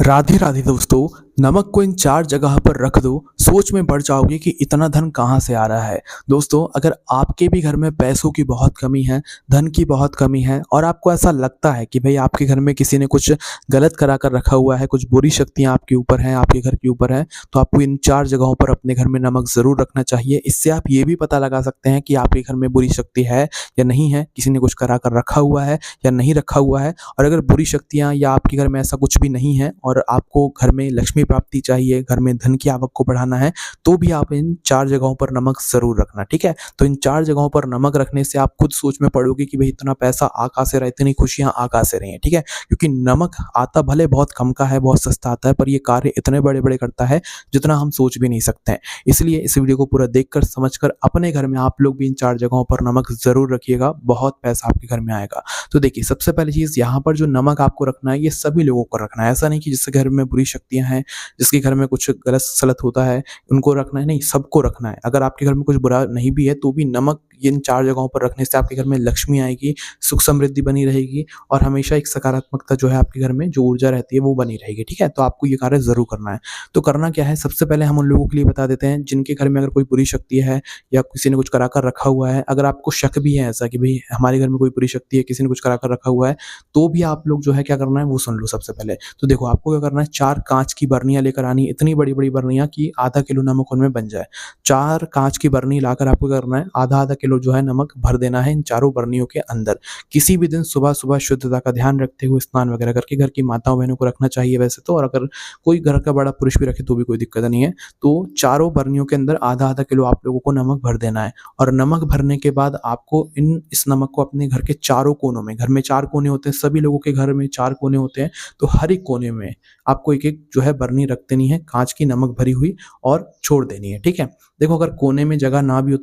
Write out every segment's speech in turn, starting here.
राधे राधे दोस्तों। नमक को इन चार जगह पर रख दो, सोच में पड़ जाओगे कि इतना धन कहाँ से आ रहा है। दोस्तों, अगर आपके भी घर में पैसों की बहुत कमी है, धन की बहुत कमी है और आपको ऐसा लगता है कि भाई आपके घर में किसी ने कुछ गलत करा कर रखा हुआ है, कुछ बुरी शक्तियाँ आपके ऊपर हैं, आपके घर के ऊपर हैं, तो आपको इन चार जगहों पर अपने घर में नमक ज़रूर रखना चाहिए। इससे आप ये भी पता लगा सकते हैं कि आपके घर में बुरी शक्ति है या नहीं है, किसी ने कुछ करा कर रखा हुआ है या नहीं रखा हुआ है। और अगर बुरी शक्तियाँ या आपके घर में ऐसा कुछ भी नहीं है और आपको घर में लक्ष्मी प्राप्ति चाहिए, घर में धन की आवक को बढ़ाना है, तो भी आप इन चार जगहों पर नमक ज़रूर रखना, ठीक है? तो इन चार जगहों पर नमक रखने से आप खुद सोच में पड़ोगे कि भई इतना पैसा आ कहाँ से रहा है, इतनी खुशियाँ आ कहाँ से रही हैं, ठीक है? क्योंकि नमक आता भले बहुत कम का है, बहुत सस्ता आता है, पर ये कार्य इतने बड़े-बड़े करता है, जितना हम सोच भी नहीं सकते हैं। इसलिए इस वीडियो को पूरा देखकर, समझकर अपने घर में आप लोग भी इन चार जगहों पर नमक ज़रूर रखिएगा, बहुत पैसा आपके घर में आएगा। तो देखिए, सबसे पहली चीज़ यहाँ पर जो नमक आपको रखना है, ये सभी लोगों को रखना है। ऐसा नहीं कि जिसके घर में बुरी शक्तियाँ हैं, जिसके घर में कुछ गलत-सलत होता है, उनको रखना है, नहीं, सबको रखना है। अगर आपके घर में कुछ बुरा नहीं भी है, तो भी नमक इन चार जगहों पर रखने से आपके घर में लक्ष्मी आएगी, सुख-समृद्धि बनी रहेगी और हमेशा एक सकारात्मकता जो है आपके घर में जो ऊर्जा रहती है, वो बनी रहेगी, ठीक है? तो आपको ये कार्य ज़रूर करना है। तो करना क्या है, सबसे पहले हम उन लोगों के लिए बता देते हैं, जिनके घर में अगर कोई बुरी शक्ति है या किसी ने कुछ करा कर रखा हुआ है। अगर आपको शक भी है ऐसा कि भई हमारे घर में कोई बुरी शक्ति है, किसी ने कुछ करा कर रखा हुआ है, तो भी आप लोग जो है क्या करना है, वो सुन लो सबसे पहले। तो देखो, आपको क्या करना है, 4 काँच की बरनियाँ लेकर आनी है, इतनी बड़ी-बड़ी बरनियाँ कि आधा किलो नमक उनमें बन जाए। 4 काँच की बरनी लाकर आपको क्या करना है, आधा-आधा किलो जो है नमक भर देना है इन चारों बरनियों के अंदर। किसी भी दिन सुबह-सुबह शुद्धता का ध्यान रखते हुए स्नान वगैरह करके, घर की माताओं-बहनों को रखना चाहिए वैसे तो, और अगर कोई घर का बड़ा पुरुष भी रखे तो भी कोई दिक्कत नहीं है। तो चारों बरनियों के अंदर आधा-आधा किलो आप लोगों को नमक भर देना है और नमक भरने के बाद आपको इस नमक को अपने घर के चारों कोनों में, घर में 4 कोने होते हैं, सभी लोगों के घर में 4 कोने होते हैं, तो हर एक कोने में आपको एक-एक जो है बरनी रख देनी है, काँच की नमक भरी हुई, और छोड़ देनी है, ठीक है? देखो, अगर कोने में जगह ना भी हो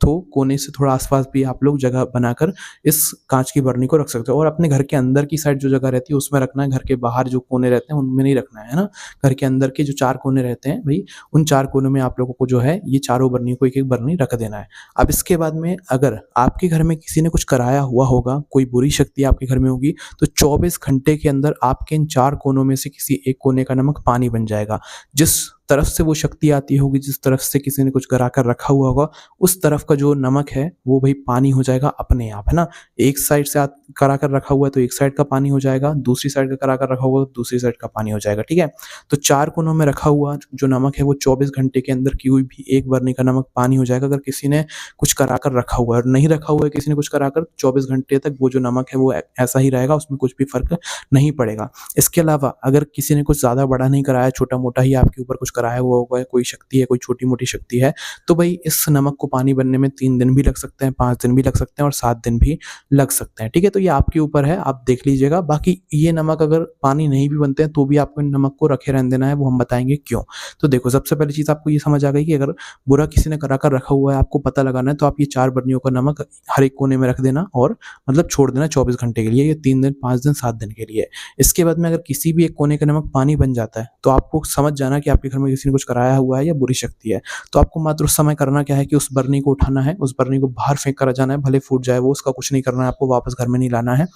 तो कोने से थोड़ा आस-पास भी आप लोग जगह बनाकर इस काँच की बरनी को रख सकते हो और अपने घर के अंदर की साइड जो जगह रहती है उसमें रखना है, घर के बाहर जो कोने रहते हैं उनमें नहीं रखना है ना? घर के अंदर के जो 4 कोने रहते हैं भई, उन 4 कोनों में आप लोगों को जो है ये चारों बरनियों को एक-एक बरनी रख देना है। अब इसके बाद में अगर आपके घर में किसी ने कुछ कराया हुआ होगा, कोई बुरी शक्ति आपके घर में होगी, तो 24 घंटे के अंदर आपके इन 4 कोनों में से किसी एक कोने का नमक पानी बन जाएगा। जिस तरफ से वो शक्ति आती होगी, जिस तरफ से किसी ने कुछ करा कर रखा हुआ होगा, उस तरफ का जो नमक है, वो भई पानी हो जाएगा अपने आप, है ना? एक साइड से करा कर रखा हुआ है, तो एक साइड का पानी हो जाएगा, दूसरी साइड का करा कर रखा हुआ है, तो दूसरी साइड का पानी हो जाएगा, ठीक है? तो 4 कोनों में रखा हुआ जो नमक है, वो 24 घंटे के अंदर की हुई भी एक बरनी का नमक पानी हो जाएगा। अगर किसी ने कुछ करा कर रखा हुआ है और नहीं रखा हुआ है किसी ने कुछ करा कर, 24 घंटे तक वो जो नमक है, वो ऐसा ही रहेगा, उसमें कुछ भी फ़र्क नहीं पड़ेगा। इसके अलावा अगर किसी ने कुछ ज़्यादा बड़ा नहीं कराया, छोटा-मोटा ही आपके ऊपर कुछ कराया हुआ होगा, कोई शक्ति है, कोई छोटी-मोटी शक्ति है, तो भई इस नमक को पानी बनने में 3 दिन भी लग सकते हैं, 5 दिन भी लग सकते हैं और 7 दिन भी लग सकते हैं, ठीक है? तो ये आपके ऊपर है, आप देख लीजिएगा। बाकी ये नमक अगर पानी नहीं भी बनते हैं, तो भी आपको इन नमक को रखे रहने देना है, वो हम बताएँगे क्यों। तो देखो, सबसे पहली चीज़ आपको ये समझ आ गई कि अगर बुरा किसी ने करा कर रखा हुआ है, आपको पता लगाना है, तो आप ये 4 बरनियों का नमक हर एक कोने में रख देना और मतलब छोड़ देना 24 घंटे के लिए, ये 3 दिन, 5 दिन, 7 दिन के लिए। इसके बाद में अगर किसी भी एक कोने का नमक पानी बन जाता है, तो आपको समझ जाना कि आपके घर में किसी ने कुछ कराया हुआ है या बुरी शक्ति है। तो आपको मात्र उस समय करना क्या है कि उस बरनी को उठाना है, उस बरनी को बाहर फेंक कर आ जाना है, भले फूट जाए वो, उसका कुछ नहीं करना है आपको, वापस घर में नहीं लाना है।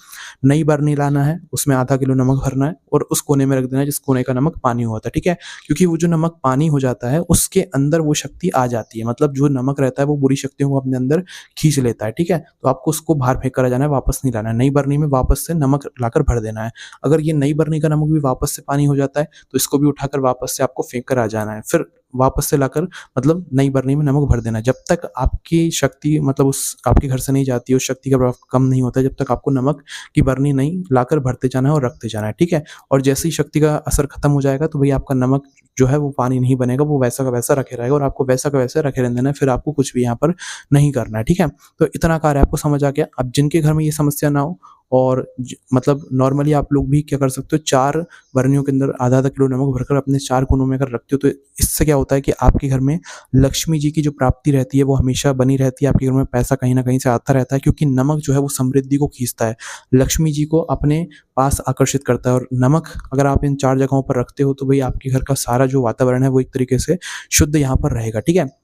नई बरनी लाना है, उसमें आधा किलो नमक भरना है और उस कोने में रख देना है जिस कोने का नमक पानी हुआ था, ठीक है? क्योंकि वो जो नमक पानी हो जाता है, उसके अंदर वो शक्ति आ जाती है, मतलब जो नमक रहता है वो बुरी शक्तियों को अपने अंदर खींच लेता है, ठीक है? तो आपको उसको बाहर फेंक कर आ जाना है, वापस नहीं लाना है। नई बरनी में वापस से नमक लाकर भर देना है। अगर ये नई बरनी का नमक भी वापस से पानी हो जाता है, तो इसको भी उठाकर वापस से आपको फेंक कर आ जाना है। फिर वापस से लाकर मतलब नई बरनी में नमक भर देना है। जब तक आपकी शक्ति मतलब उस आपके घर से नहीं जाती है, उस शक्ति का प्रभाव कम नहीं होता है, जब तक आपको नमक की बरनी नहीं लाकर भरते जाना है और रखते जाना है, ठीक है? और जैसे ही शक्ति का असर खत्म हो जाएगा, तो भई आपका नमक जो है वो पानी नहीं बनेगा, वो वैसा का वैसा रखे रहेगा और आपको वैसा का वैसा रखे रहने देना है, फिर आपको कुछ भी यहाँ पर नहीं करना है, ठीक है? तो इतना कार्य आपको समझ आ गया। अब जिनके घर में ये समस्या ना हो और मतलब नॉर्मली आप लोग भी क्या कर सकते हो, 4 बरनियों के अंदर आधा-आधा किलो नमक भरकर अपने 4 कोनों में अगर रखते हो, तो इससे क्या होता है कि आपके घर में लक्ष्मी जी की जो प्राप्ति रहती है, वो हमेशा बनी रहती है। आपके घर में पैसा कहीं न कहीं से आता रहता है, क्योंकि नमक जो है वो समृद्धि को खींचता है, लक्ष्मी जी को अपने पास आकर्षित करता है। और नमक अगर आप इन 4 जगहों पर रखते हो, तो भई आपके घर का सारा जो वातावरण है, वो एक तरीके से शुद्ध यहाँ पर रहेगा, ठीक है?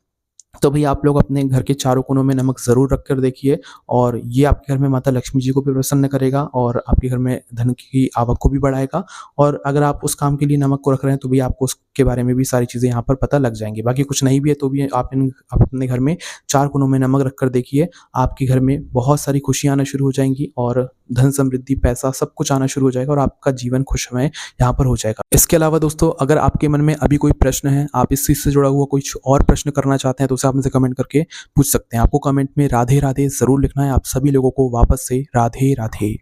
तो भई आप लोग अपने घर के चारों कोनों में नमक ज़रूर रख कर देखिए और ये आपके घर में माता लक्ष्मी जी को भी प्रसन्न करेगा और आपके घर में धन की आवक को भी बढ़ाएगा। और अगर आप उस काम के लिए नमक को रख रहे हैं तो भी आपको उसके बारे में भी सारी चीज़ें यहाँ पर पता लग जाएँगी। बाकी कुछ नहीं भी है तो भी आप अपने घर में 4 कोनों में नमक रख कर देखिए, आपके घर में बहुत सारी खुशियाँ आना शुरू हो जाएँगी और धन समृद्धि, पैसा सब कुछ आना शुरू हो जाएगा और आपका जीवन खुशमय यहाँ पर हो जाएगा। इसके अलावा दोस्तों, अगर आपके मन में अभी कोई प्रश्न है, आप इस चीज़ से जुड़ा हुआ कुछ और प्रश्न करना चाहते हैं तो उसे आप मुझसे कमेंट करके पूछ सकते हैं। आपको कमेंट में राधे राधे ज़रूर लिखना है। आप सभी लोगों को वापस से राधे राधे।